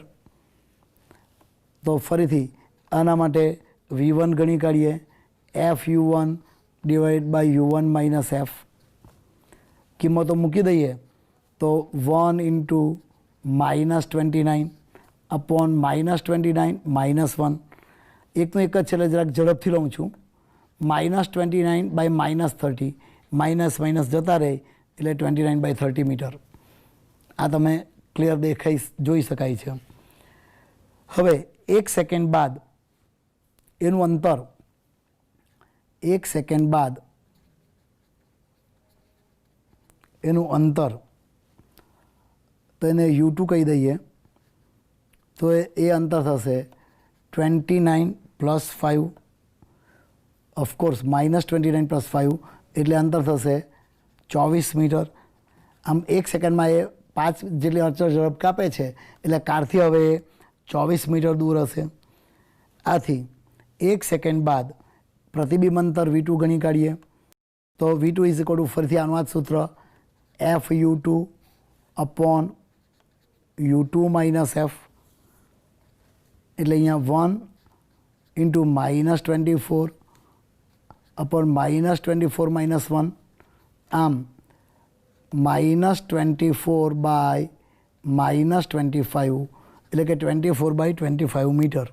તો ફરીથી આના માટે V1 ગણી કાઢીએ, FU1 divide by U1 - F. કિંમતો મૂકી દઈએ તો 1 × -29 अपॉन -29 -1 एकનો એક જ છે એટલે જરાક ઝડપથી લઉં છું -29 / -30 માઇનસ માઇનસ જતા રહે એટલે 29/30 મીટર આ તમે ક્લિયર જોઈ શકાય છે. હવે 1 સેકન્ડ બાદ એનું અંતર 1 સેકન્ડ બાદ એનું અંતર તો એને U2 કહી દઈએ તો એ અંતર થશે 29 + 5 ઓફકોર્સ -29 + 5 એટલે અંતર થશે 24 મીટર. આમ 1 સેકન્ડમાં એ 5 જેટલી અચળ ઝડપ કાપે છે એટલે કારથી હવે 24 મીટર દૂર હશે. આથી 1 સેકન્ડ બાદ પ્રતિબિંબ અંતર V2 ગણી કાઢીએ તો V2 = ફરીથી આનું આ જ સૂત્ર FU2 upon U2 - F એટલે અહીંયા 1 × -24 upon -24 - 1 આમ -24/-25 એટલે કે 24/25 મીટર.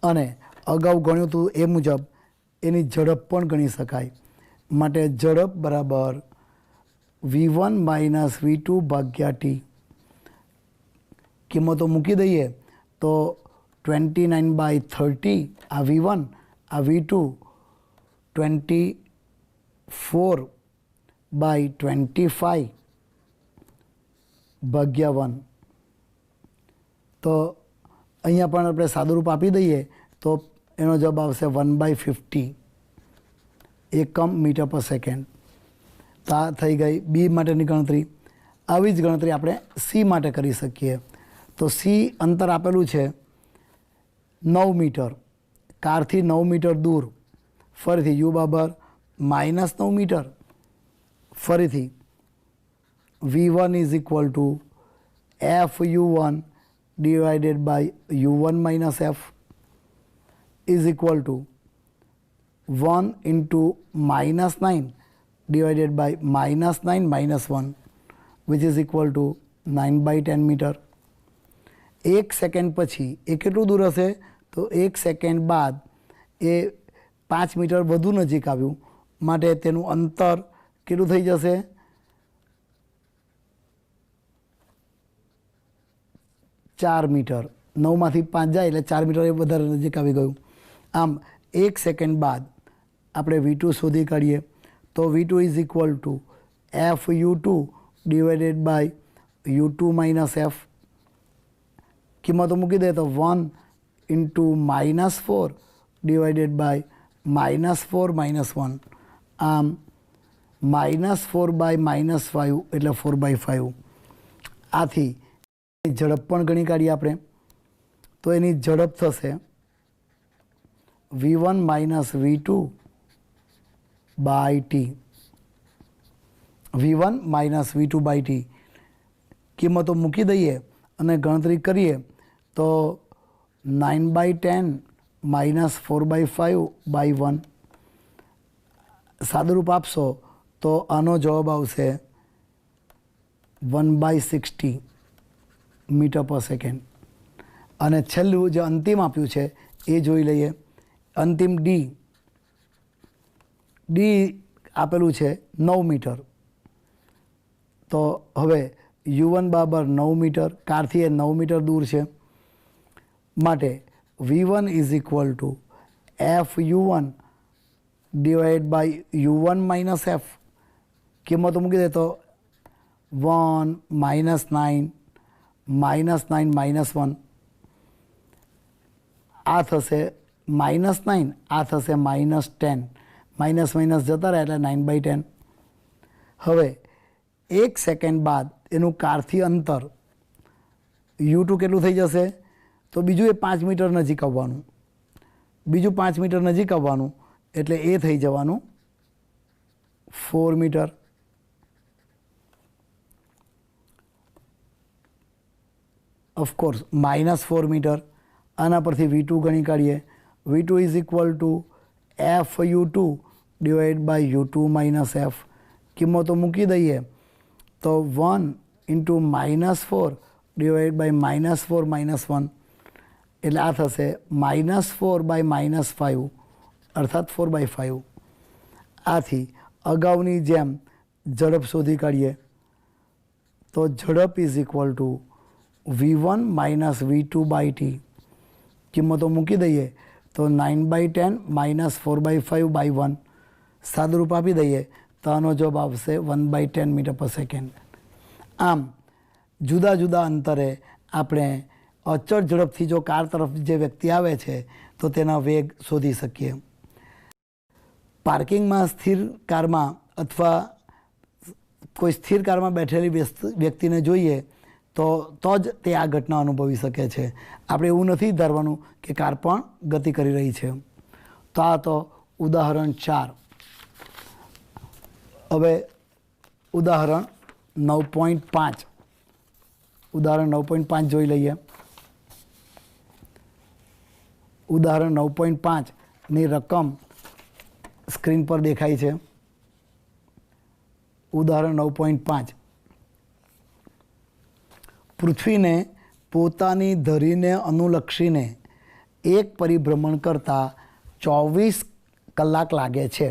અને અગાઉ ગણ્યું હતું એ મુજબ એની ઝડપ પણ ગણી શકાય માટે ઝડપ બરાબર V1 - V2 / T કિંમતો મૂકી દઈએ તો 29/30 આ V1 આ V2 24/25 / 1 તો અહીંયા પણ આપણે સાદુરૂપ આપી દઈએ તો એનો જવાબ આવશે 1/50 એકમ મીટર પર સેકન્ડ. તો આ થઈ ગઈ બી માટેની ગણતરી. આવી જ ગણતરી આપણે સી માટે કરી શકીએ. તો સી અંતર આપેલું છે 9 મીટર કારથી 9 મીટર દૂર ફરીથી યુ બરાબર -9 મીટર ફરીથી V1 = FU1 / U1 - F is equal to 1 × -9 divided by -9 - 1 which is equal to 9/10 metre. 1 second પછી એ કેટલું દૂર હશે તો 1 સેકન્ડ બાદ એ 5 મીટર વધુ નજીક આવ્યું માટે તેનું અંતર કેટલું થઈ જશે 4 મીટર. 9માંથી 5 જાય એટલે 4 મીટર એ વધારે નજીક આવી ગયું. આમ 1 સેકન્ડ બાદ આપણે V2 શોધી કાઢીએ તો V2 = FU2 / U2 - F કિંમતો મૂકી દે તો 1 × -4 divided by -4 - 1 આમ -4/-5 એટલે 4/5. આથી ઝડપ પણ ગણી કાઢીએ આપણે તો એની ઝડપ થશે V1 - V2 / T V1 - V2 / T કિંમતો મૂકી દઈએ અને ગણતરી કરીએ તો 9/10 - 4/5 / 1 સાદુરૂપ આપશો તો આનો જવાબ આવશે 1/60 મીટર પર સેકન્ડ. અને છેલ્લું જે અંતિમ આપ્યું છે એ જોઈ લઈએ. અંતિમ ડી આપેલું છે 9 મીટર. તો હવે U1 = 9 મીટર કારથી એ 9 મીટર દૂર છે માટે V1 = FU1 / U1 - F કિંમતો મૂકી દે તો 1 -9 -9 -1 આ થશે -9 આ થશે -10 માઇનસ માઇનસ જતા રહ્યા એટલે 9/10. હવે 1 સેકન્ડ બાદ એનું કારથી અંતર U2 કેટલું થઈ જશે તો બીજું એ 5 મીટર નજીક આવવાનું બીજું 5 મીટર નજીક આવવાનું એટલે એ થઈ જવાનું 4 મીટર. Of course -4 metre. આના પરથી V2 ગણી કાઢીએ. V2 = FU2 / U2 - F કિંમતો મૂકી દઈએ તો 1 × -4 ડિવાઇડ બાય -4 -1 એટલે આ થશે -4 બાય -5 અર્થાત 4/5. આથી અગાઉની જેમ ઝડપ શોધી કાઢીએ તો ઝડપ is equal two v1 - v2/t. કિંમતો મૂકી દઈએ તો 9/10 -4/5/1 સાદુરૂપ આપી દઈએ તો આનો જવાબ આવશે 1/10 મીટર પર સેકન્ડ. આમ જુદા જુદા અંતરે આપણે અચળ ઝડપથી જો કાર તરફ જે વ્યક્તિ આવે છે તો તેના વેગ શોધી શકીએ. પાર્કિંગમાં સ્થિર કારમાં અથવા કોઈ સ્થિર કારમાં બેઠેલી વ્યક્તિને જોઈએ તો જ તે આ ઘટના અનુભવી શકે છે. આપણે એવું નથી ધારવાનું કે કાર પણ ગતિ કરી રહી છે. તો આ તો ઉદાહરણ 4. હવે ઉદાહરણ 9.5 ઉદાહરણ 9.5 જોઈ લઈએ. ઉદાહરણ 9.5ની રકમ સ્ક્રીન પર દેખાય છે. ઉદાહરણ 9.5 પૃથ્વીને પોતાની ધરીને અનુલક્ષીને એક પરિભ્રમણ કરતાં 24 કલાક લાગે છે.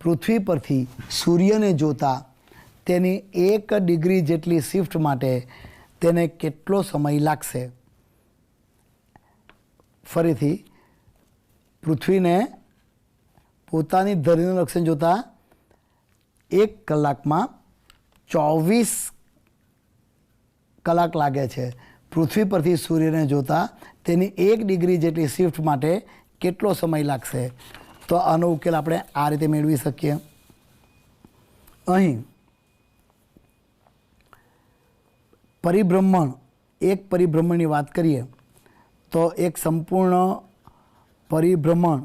પૃથ્વી પરથી સૂર્યને જોતા તેની 1 ડિગ્રી જેટલી શિફ્ટ માટે તેને કેટલો સમય લાગશે? ફરીથી, પૃથ્વીને પોતાની ધરીને લક્ષણ જોતા 1 કલાકમાં 24 કલાક લાગે છે. પૃથ્વી પરથી સૂર્યને જોતા તેની 1 ડિગ્રી જેટલી શિફ્ટ માટે કેટલો સમય લાગશે? તો આનો ઉકેલ આપણે આ રીતે મેળવી શકીએ. અહીં પરિભ્રમણ, એક પરિભ્રમણની વાત કરીએ તો એક સંપૂર્ણ પરિભ્રમણનો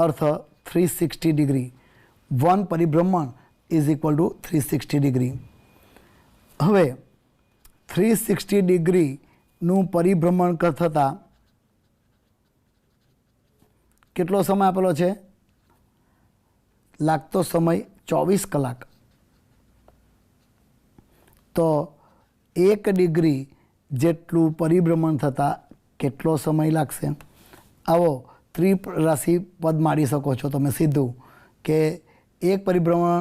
અર્થ 360 ડિગ્રી. 1 પરિભ્રમણ ઇઝ ઇક્વલ ટુ 360 ડિગ્રી. હવે 360 ડિગ્રીનું પરિભ્રમણ થતાં કેટલો સમય આપેલો છે? લાગતો સમય 24 કલાક. તો 1 ડિગ્રી જેટલું પરિભ્રમણ થતાં કેટલો સમય લાગશે? આવો ત્રિરાશિ પદ મારી શકો છો તમે સીધું કે એક પરિભ્રમણ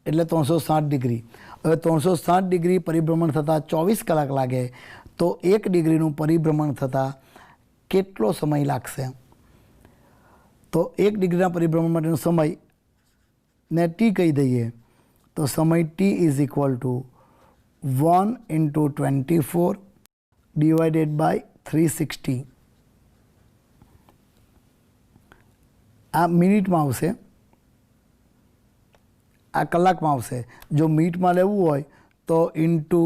એટલે 360 ડિગ્રી. હવે 360 ડિગ્રી પરિભ્રમણ થતાં 24 કલાક લાગે તો 1 ડિગ્રીનું પરિભ્રમણ થતાં કેટલો સમય લાગશે? તો 1 ડિગ્રીના પરિભ્રમણ માટેનો સમય ને ટી કહી દઈએ તો સમય T is equal to 1 × 24 divided by 360. આ મિનિટમાં આવશે, આ કલાકમાં આવશે. જો મિનિટમાં લેવું હોય તો ×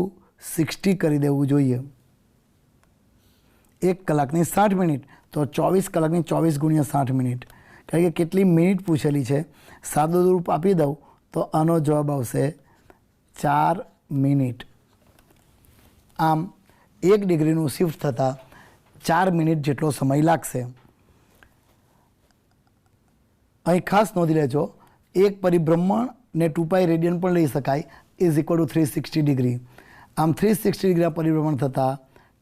60 કરી દેવું જોઈએ. 1 કલાકની 60 મિનિટ તો 24 કલાકની 24 × 60 મિનિટ. કારણ કે કેટલી મિનિટ પૂછેલી છે, સાદું રૂપ આપી દઉં તો આનો જવાબ આવશે 4 મિનિટ. આમ 1 ડિગ્રીનું શિફ્ટ થતાં 4 મિનિટ જેટલો સમય લાગશે. અહીં ખાસ નોંધી લેજો, એક પરિભ્રમણ ને 2π રેડિયન પણ લઈ શકાય ઇઝ ઇક્વલ ટુ 360 ડિગ્રી. આમ 360 ડિગ્રીના પરિભ્રમણ થતાં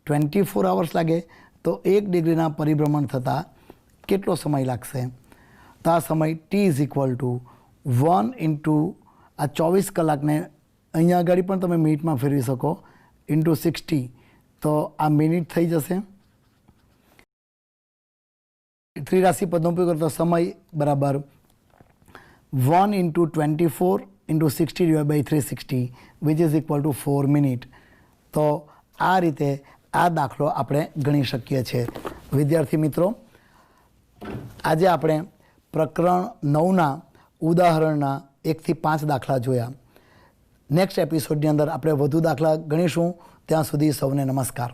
24 અવર્સ લાગે તો 1 ડિગ્રીના પરિભ્રમણ થતાં કેટલો સમય લાગશે? તો આ સમય ટી ઇઝ ઇક્વલ ટુ 1 × આ 24 કલાકને અહીંયા આગળ પણ તમે મિનિટમાં ફેરવી શકો × 60 તો આ મિનિટ થઈ જશે. ત્રિરાશિ પદનો ઉપયોગ કરતો સમય બરાબર 1 × 24 × 60 / 360 which is equal two 4 minute. તો આ રીતે આ દાખલો આપણે ગણી શકીએ છીએ. વિદ્યાર્થી મિત્રો, આજે આપણે પ્રકરણ 9ના ઉદાહરણના 1 થી 5 દાખલા જોયા. નેક્સ્ટ એપિસોડની અંદર આપણે વધુ દાખલા ગણીશું. ત્યાં સુધી સૌને નમસ્કાર.